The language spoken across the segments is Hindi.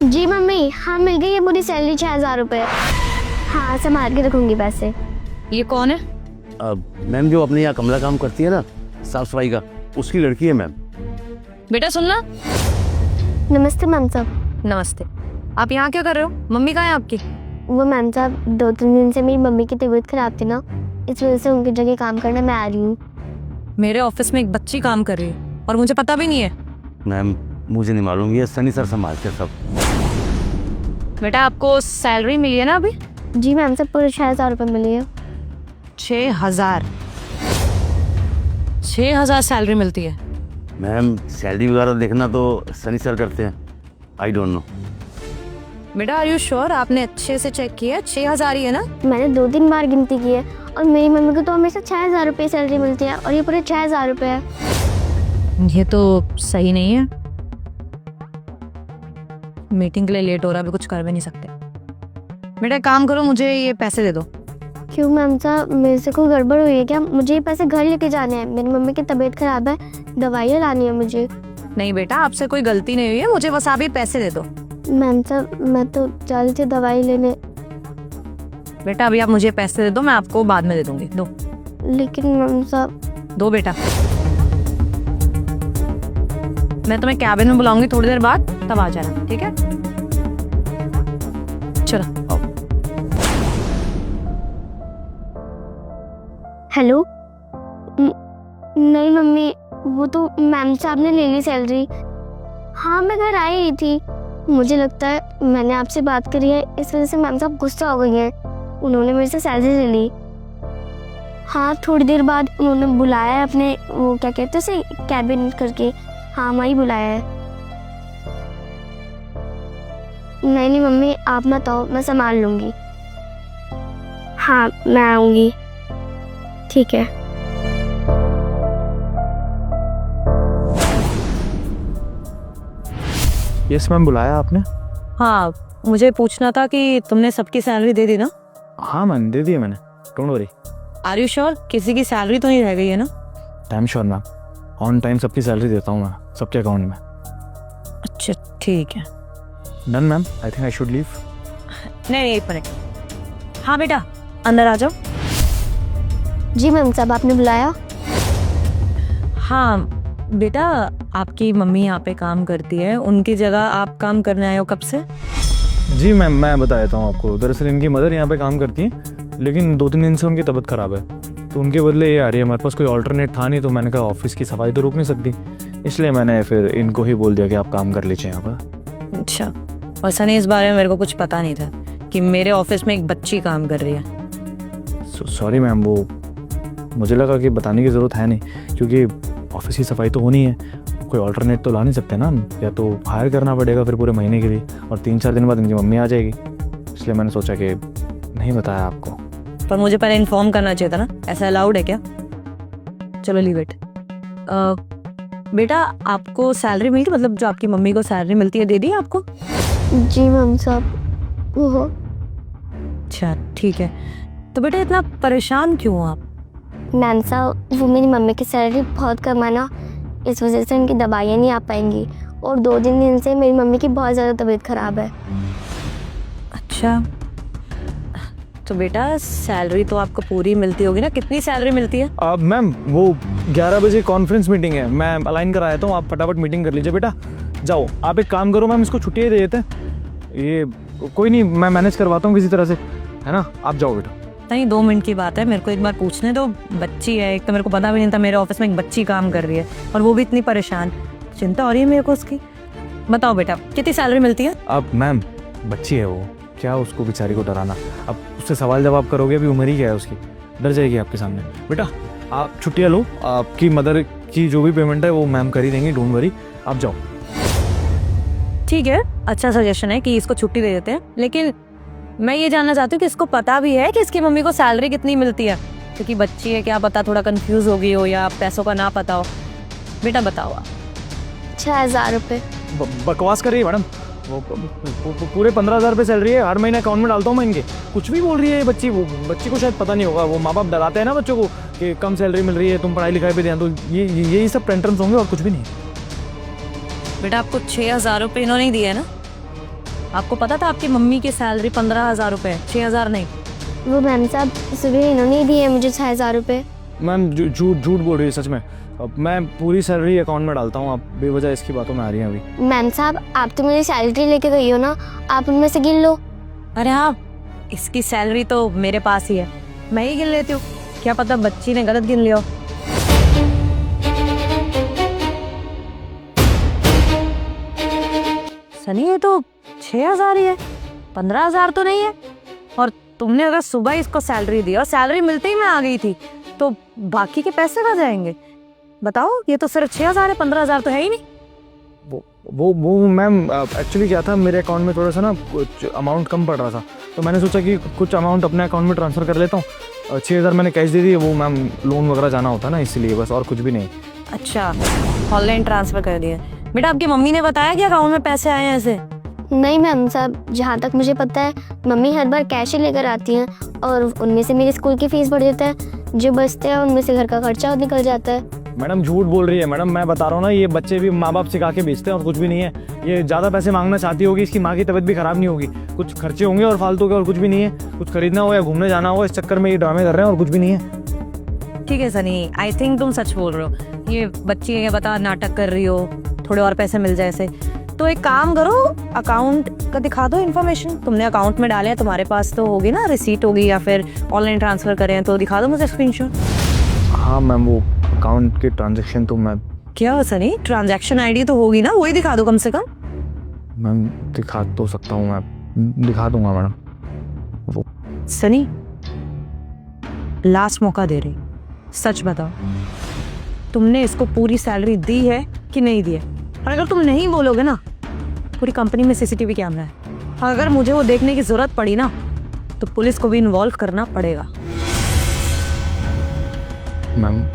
जी मम्मी, हाँ मिल गई है पूरी सैलरी 6,000 रुपये। हाँ संभाल के रखूंगी पैसे। ये कौन है? मैम जो अपने यहाँ कमला काम करती है ना, साफ सफाई का, उसकी लड़की है मैम। बेटा सुनना। नमस्ते मैम साहब। नमस्ते। आप यहाँ क्या कर रहे हो? मम्मी कहाँ है आपकी? वो मैम साहब 2-3 दिन से मेरी मम्मी की तबीयत खराब थी ना, इस वजह से उनकी जगह काम करने मैं आ रही हूँ। मेरे ऑफिस में एक बच्ची काम कर रही है और मुझे पता भी नहीं है। मैम मुझे नहीं मालूम, ये सनी सर संभालते सब। बेटा आपको सैलरी मिली है ना अभी? जी मैम साहब पूरे 6,000 रुपये मिली है। 6,000? 6,000 सैलरी मिलती है? मैम सैलरी वगैरह देखना तो सनी सर करते हैं, आई डोंट नो। बेटा आर यू श्योर? आपने अच्छे से चेक किया? 6,000 ही है ना? मैंने 2-3 बार गिनती की है और मेरी मम्मी को तो हमेशा 6,000 रुपये सैलरी मिलती है और ये पूरे 6,000 रुपये है। ये तो सही नहीं है। मीटिंग के लिए लेट हो रहा है, अभी कुछ कर भी नहीं सकते। बेटा एक काम करो, मुझे ये पैसे दे दो। क्यों मैम साहब, मेरे से कोई गड़बड़ हुई है क्या? मुझे ये पैसे घर लेके जाने हैं, मेरी मम्मी की तबीयत खराब है, दवाइयाँ लानी है मुझे। नहीं बेटा आपसे कोई गलती नहीं हुई है, मुझे बस आप ये पैसे दे दो। मैम साहब मैं तो जा रही थी दवाई लेने। बेटा अभी आप मुझे पैसे दे दो, मैं आपको बाद में दे दूंगी। दो। लेकिन मैम साहब। दो बेटा। मैं तुम्हें कैबिन में बुलाऊंगी थोड़ी देर बाद, तब आ जाना, ठीक है? चलो। हेलो। नहीं मम्मी, वो तो मैम साहब ने ले ली सैलरी। हाँ मैं घर आई ही थी। मुझे लगता है मैंने आपसे बात करी है, इस वजह से मैम साहब गुस्सा हो गई हैं, उन्होंने मेरे से सैलरी ले ली। हाँ थोड़ी देर बाद उन्होंने बुलाया है अपने, वो क्या कहते हैं उसे, कैबिन करके। हाँ वहीं बुलाया है। नहीं नहीं मम्मी आप मत आओ, मैं संभाल लूँगी। हाँ मैं आऊँगी। ठीक है। यस मैम, बुलाया आपने? हाँ मुझे पूछना था कि तुमने सबकी सैलरी दे दी ना? हाँ मैम दे दी है मैंने, don't worry. Are you sure? किसी की सैलरी तो नहीं रह गई है ना? Time sure ma'am, on time सबकी सैलरी देता हूँ मैं, सबके अकाउंट में। अच्छा ठीक है। Done ma'am, I think I should leave. नहीं एक मिनट। हाँ बेटा अंदर आ जाओ। जी मैम साहब आपने बुलाया? हाँ बेटा आपकी मम्मी यहाँ पे काम करती है, उनकी जगह आप काम करने आए हो कब से? जी मैम मैं बता देता हूँ आपको, दरअसल इनकी मदर यहाँ पे काम करती हैं, लेकिन 2-3 दिन से उनकी तबीयत ख़राब है, तो उनके बदले ये आ रही है। हमारे पास कोई ऑल्टरनेट था नहीं, तो मैंने कहा ऑफिस की सफाई तो रुक नहीं सकती, इसलिए मैंने फिर इनको ही बोल दिया कि आप काम कर लीजिए यहाँ पर। अच्छा, वैसा नहीं, इस बारे में मेरे को कुछ पता नहीं था कि मेरे ऑफिस में एक बच्ची काम कर रही है। सॉरी मैम, वो मुझे लगा कि बताने की ज़रूरत है नहीं, क्योंकि ऑफिस की सफाई तो होनी है, कोई ऑल्टरनेट तो ला नहीं सकते ना हम, या तो हायर करना पड़ेगा फिर पूरे महीने के लिए, और 3-4 दिन बाद इनकी मम्मी आ जाएगी, इसलिए मैंने सोचा कि नहीं बताया आपको। पर मुझे पहले इन्फॉर्म करना चाहिए था ना, ऐसा अलाउड है क्या? चलो लीव इट। बेटा आपको सैलरी मिली, मतलब जो आपकी मम्मी को सैलरी मिलती है दे दी आपको? जी मैम साहब वो। अच्छा ठीक है। तो बेटा इतना परेशान क्यों हो आप? मैम साहब वो मेरी मम्मी की सैलरी बहुत कम है ना, इस वजह से उनकी दवाइयाँ नहीं आ पाएंगी, और 2-3 दिन से मेरी मम्मी की बहुत ज़्यादा तबीयत ख़राब है। अच्छा तो बेटा सैलरी तो आपको पूरी मिलती होगी ना? कितनी सैलरी मिलती है? अब मैम वो 11 बजे कॉन्फ्रेंस मीटिंग है, मैं अलाइन करा देता हूँ, आप फटाफट मीटिंग कर लीजिए। बेटा जाओ, आप एक काम करो मैम, इसको छुट्टी दे देते हैं, ये कोई नहीं, मैं मैनेज करवाता हूँ किसी तरह से, है ना? आप जाओ बेटा। नहीं 2 मिनट की बात है, मेरे को एक बार पूछने दो। बच्ची है, एक तो मेरे को पता भी नहीं था मेरे ऑफिस में एक बच्ची काम कर रही है, और वो भी इतनी परेशान। चिंता हो रही है मेरे को उसकी। बताओ बेटा कितनी सैलरी मिलती है? अब मैम बच्ची है वो, क्या उसको बेचारी को डराना, अब उससे सवाल जवाब करोगे, अभी उम्र ही क्या है उसकी, डर जाएगी आपके सामने। बेटा आप छुट्टियाँ लो, आपकी मदर की जो भी पेमेंट है वो मैम कर ही देंगी, डोंट वरी, आप जाओ। ठीक है, अच्छा सजेशन है कि इसको छुट्टी दे देते हैं, लेकिन मैं ये जानना चाहती हूँ कि इसको पता भी है कि इसकी मम्मी को सैलरी कितनी मिलती है? क्योंकि बच्ची है, क्या पता थोड़ा कंफ्यूज हो गई हो या पैसों का ना पता हो। बेटा बताओ आप। 6,000 रुपये। बकवास कर रही है मैडम, वो पूरे 15,000 रुपये सैलरी है, हर महीने अकाउंट में डालता हूँ मैं इनके। कुछ भी बोल रही है ये बच्ची, वो बच्ची को शायद पता नहीं होगा, वो माँ बाप डराते हैं ना बच्चों को कि कम सैलरी मिल रही है, तुम पढ़ाई लिखाई पे ध्यान दो, यही सब टेंट्रम्स होंगे और कुछ भी नहीं। बेटा आपको 6,000 रुपये इन्होंने ही दिए है ना? आपको पता था आपकी मम्मी की सैलरी 15,000 रुपये, 6,000 नहीं। वो मैम साहब सुबह इन्होंने दिए मुझे 6,000 रुपये। मैम झूठ बोल रही है सच में। अब मैं पूरी सैलरी अकाउंट में डालता हूँ, आप बेवजह इसकी बातों में आ रही हैं अभी। मैम साहब आप तो मेरी सैलरी लेके गई हो ना, आप उनमें से गिन लो। अरे हाँ, इसकी सैलरी तो मेरे पास ही है, मैं ही गिन लेती हूँ। क्या पता बच्ची ने गलत गिन लिया हो। सनी ये तो 6,000 ही है, 15,000 तो नहीं है। और तुमने अगर सुबह इसको सैलरी दी और सैलरी मिलते ही मैं आ गई थी, तो बाकी के पैसे कहाँ जाएंगे बताओ? ये तो सिर्फ 6,000 है, 15,000 तो है ही नहीं। वो मैम एक्चुअली क्या था, मेरे अकाउंट में थोड़ा सा ना कुछ अमाउंट कम पड़ रहा था, तो मैंने सोचा कि कुछ अमाउंट अपने अकाउंट में ट्रांसफ़र कर लेता हूँ। 6,000 मैंने कैश दे दी, वो मैम लोन वगैरह जाना होता है ना, इसलिए बस, और कुछ भी नहीं। अच्छा, ऑनलाइन ट्रांसफर कर दिया। बेटा आपकी मम्मी ने बताया कि अकाउंट में पैसे आए हैं ऐसे? नहीं मैम साहब, जहाँ तक मुझे पता है मम्मी हर बार कैश ही लेकर आती हैं और उनमें से मेरी स्कूल की फीस भर देता है, जो बचते हैं उनमें से घर का खर्चा निकल जाता है। मैडम झूठ बोल रही है मैडम, मैं बता रहा हूँ ना, ये बच्चे भी माँ बाप सिखा के बेचते हैं और कुछ भी नहीं है। ये ज़्यादा पैसे मांगना चाहती होगी, इसकी माँ की तबीयत भी खराब नहीं होगी, कुछ खर्चे होंगे और फालतू के, और कुछ भी नहीं है। कुछ खरीदना हो या घूमने जाना हो, इस चक्कर में ये ड्रामे कर रहे हैं और कुछ भी नहीं है। ठीक है सनी, आई थिंक तुम सच बोल रहे हो। ये बच्ची ये बता नाटक कर रही हो, थोड़े और पैसे मिल जाए ऐसे। तो एक काम करो, अकाउंट का दिखा दो इन्फॉर्मेशन। तुमने अकाउंट में डाले हैं, तुम्हारे पास तो होगी ना रिसीट होगी, या फिर ऑनलाइन ट्रांसफर करें तो दिखा दो मुझे स्क्रीनशॉट। हाँ मैम, वो अकाउंट की ट्रांजेक्शन तो मैं, क्या सनी, ट्रांजैक्शन आईडी तो होगी ना, वही दिखा दो कम से कम। मैम दिखा तो सकता हूँ, मैं दिखा दूंगा मैडम। सनी लास्ट मौका दे रही, सच बताओ तुमने इसको पूरी सैलरी दी है कि नहीं दी है? और अगर तुम नहीं बोलोगे ना, पूरी कंपनी में सीसीटीवी कैमरा है, अगर मुझे वो देखने की जरूरत पड़ी ना तो पुलिस को भी इन्वॉल्व करना पड़ेगा। मैम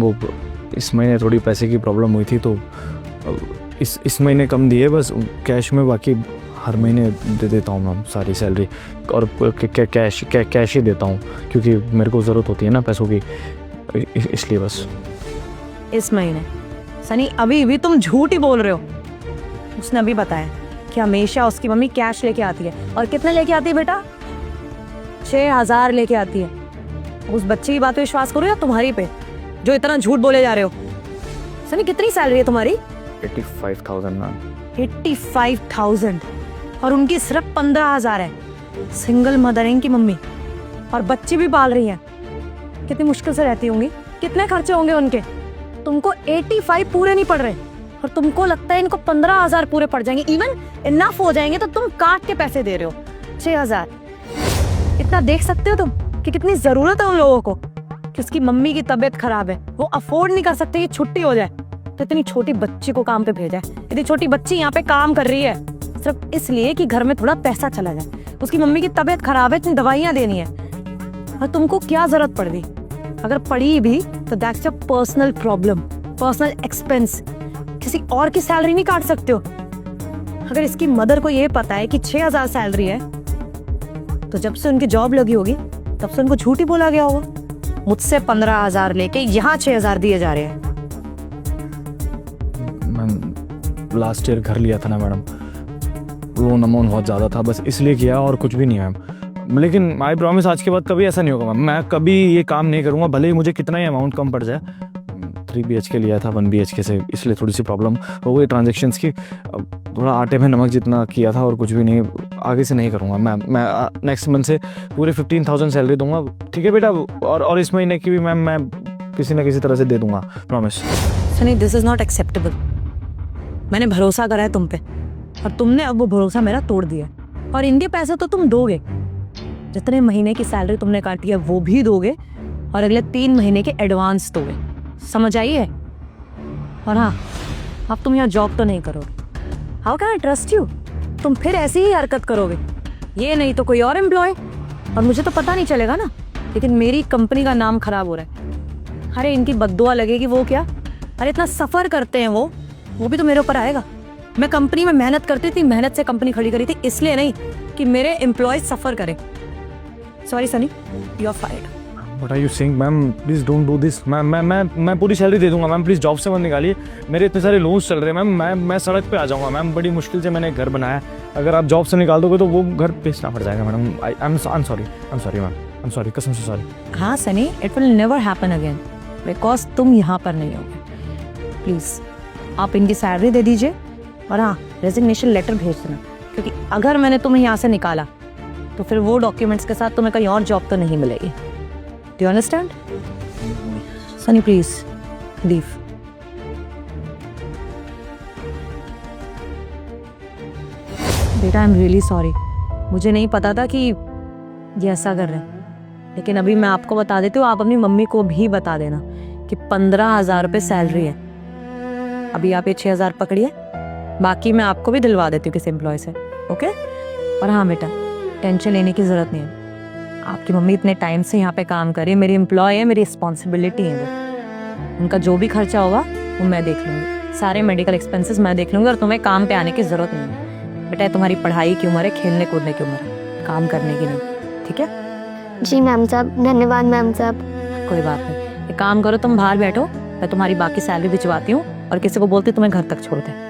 वो इस महीने थोड़ी पैसे की प्रॉब्लम हुई थी, तो इस महीने कम दिए बस कैश में, बाकी हर महीने दे देता हूँ मैम सारी सैलरी, और कैश ही देता हूँ क्योंकि मेरे को ज़रूरत होती है ना पैसों की, इसलिए बस। इस महीने? सनी अभी भी तुम झूठ ही बोल रहे हो। उसने अभी बताया कि हमेशा उसकी मम्मी कैश लेके आती है। और कितने लेके आती है बेटा? 6,000 लेके आती है। उस बच्चे की बात पे विश्वास करो या तुम्हारी पे, जो इतना झूठ बोले जा रहे हो? सनी कितनी सैलरी है तुम्हारी? 85,000 मैम। 85,000 और उनकी सिर्फ 15,000 है। सिंगल मदर है इनकी मम्मी, और बच्चे भी पाल रही हैं। कितनी मुश्किल से रहती होंगी, कितने खर्चे होंगे उनके। तुमको 85 पूरे नहीं पड़ रहे और तुमको लगता है इनको 15,000 पूरे पड़ जाएंगे, इवन इनफ हो जाएंगे, तो तुम काट के पैसे दे रहे हो 6,000। इतना देख सकते हो तुम कि कितनी जरूरत है उन लोगों को, कि उसकी मम्मी की तबीयत खराब है, वो अफोर्ड नहीं कर सकते कि छुट्टी हो जाए, तो इतनी छोटी बच्ची को काम पे भेजा है। इतनी छोटी बच्ची यहाँ पे काम कर रही है सिर्फ इसलिए कि घर में थोड़ा पैसा चला जाए। उसकी मम्मी की तबीयत खराब है, इतनी दवाइयाँ देनी है, और तुमको क्या जरूरत पड़ गई? अगर पड़ी भी तो that's your personal problem, personal expense. किसी और की सैलरी नहीं काट सकते हो। अगर इसकी मदर को ये पता है कि 6,000 सैलरी है, तो जब से उनकी जॉब लगी होगी तब से उनको झूठ ही बोला गया होगा। मुझसे 15,000 लेके यहाँ 6,000 दिए जा रहे हैं। मैम लास्ट ईयर घर लिया था ना मैडम, लोन अमाउंट बहुत ज़्यादा था, बस इसलिए किया और कुछ भी नहीं मैम। लेकिन आई प्रॉमिस आज के बाद कभी ऐसा नहीं होगा मैम, मैं कभी ये काम नहीं करूँगा, भले ही मुझे कितना ही अमाउंट कम पड़ जाए। 3 BHK लिया था 1 BHK से, इसलिए थोड़ी सी प्रॉब्लम हो गई ट्रांजेक्शंस की, थोड़ा आटे में नमक जितना किया था, और कुछ भी नहीं। आगे से नहीं करूँगा मैम, मैं नेक्स्ट मंथ से पूरे 15,000 सैलरी दूंगा, ठीक है बेटा? और इस महीने की भी मैम मैं किसी ना किसी तरह से दे दूंगा, promise. Sunny this is not acceptable. मैंने भरोसा करा है तुम पे, और तुमने अब वो भरोसा मेरा तोड़ दिया। और इनके पैसे तो तुम दोगे, जितने महीने की सैलरी तुमने काटी है वो भी दोगे, और अगले 3 महीने के एडवांस दोगे। समझ आई है? और हाँ, अब तुम यहाँ जॉब तो नहीं करोगे। How can I trust you? तुम फिर ऐसी ही हरकत करोगे, ये नहीं तो कोई और एम्प्लॉय, और मुझे तो पता नहीं चलेगा ना, लेकिन मेरी कंपनी का नाम खराब हो रहा है। अरे इनकी बद्दुआ लगेगी वो क्या? अरे इतना सफ़र करते हैं वो भी तो मेरे ऊपर आएगा। मैं कंपनी में मेहनत करती थी, मेहनत से कंपनी खड़ी करी थी, इसलिए नहीं कि मेरे एम्प्लॉय सफ़र करें। Sorry Sunny, you are fired. What are you saying, ma'am? Please don't do this. मैं पूरी सैलरी दे दूंगा मैम, प्लीज़ जॉब से मत निकालिए। मेरे इतने सारे लोन्स चल रहे हैं मैम, मैं सड़क पे आ जाऊंगा मैम। बड़ी मुश्किल से मैंने घर बनाया, अगर आप जॉब से निकाल दोगे तो वो घर बेचना पड़ जाएगा madam. I am sorry ma'am, I am sorry, कसम से सॉरी। हाँ Sunny, it will never happen again because तुम यहाँ पर नहीं होगे। प्लीज़ आप इनकी सैलरी दे दीजिए और हाँ रेजिग्नेशन लेटर भेज देना, क्योंकि अगर मैंने तुम्हें यहाँ से निकाला तो फिर वो डॉक्यूमेंट्स के साथ तुम्हें कहीं और जॉब तो नहीं मिलेगी। Do you understand? Sunny please leave. बेटा आई एम रियली सॉरी, मुझे नहीं पता था कि ये ऐसा कर रहे हैं, लेकिन अभी मैं आपको बता देती हूँ, आप अपनी मम्मी को भी बता देना कि 15,000 रुपये सैलरी है। अभी आप ये 6,000 पकड़िए, बाकी मैं आपको भी दिलवा देती हूँ किसी एम्प्लॉय से, ओके? और हाँ बेटा, टेंशन लेने की ज़रूरत नहीं है। आपकी मम्मी इतने टाइम से यहाँ पे काम कर रही है, मेरी एम्प्लॉय है, मेरी रिस्पॉन्सिबिलिटी है वो। उनका जो भी खर्चा होगा वो मैं देख लूँगी, सारे मेडिकल एक्सपेंसेस मैं देख लूँगी, और तुम्हें काम पे आने की ज़रूरत नहीं है। बेटा तुम्हारी पढ़ाई की उम्र है, खेलने कूदने की उम्र है, काम करने की नहीं, ठीक है? जी मैम साहब, धन्यवाद मैम साहब। कोई बात नहीं, एक काम करो, तुम बाहर बैठो, मैं तुम्हारी बाकी सैलरी भिजवाती हूँ और किसी को बोलती हूँ तुम्हें घर तक छोड़ दे।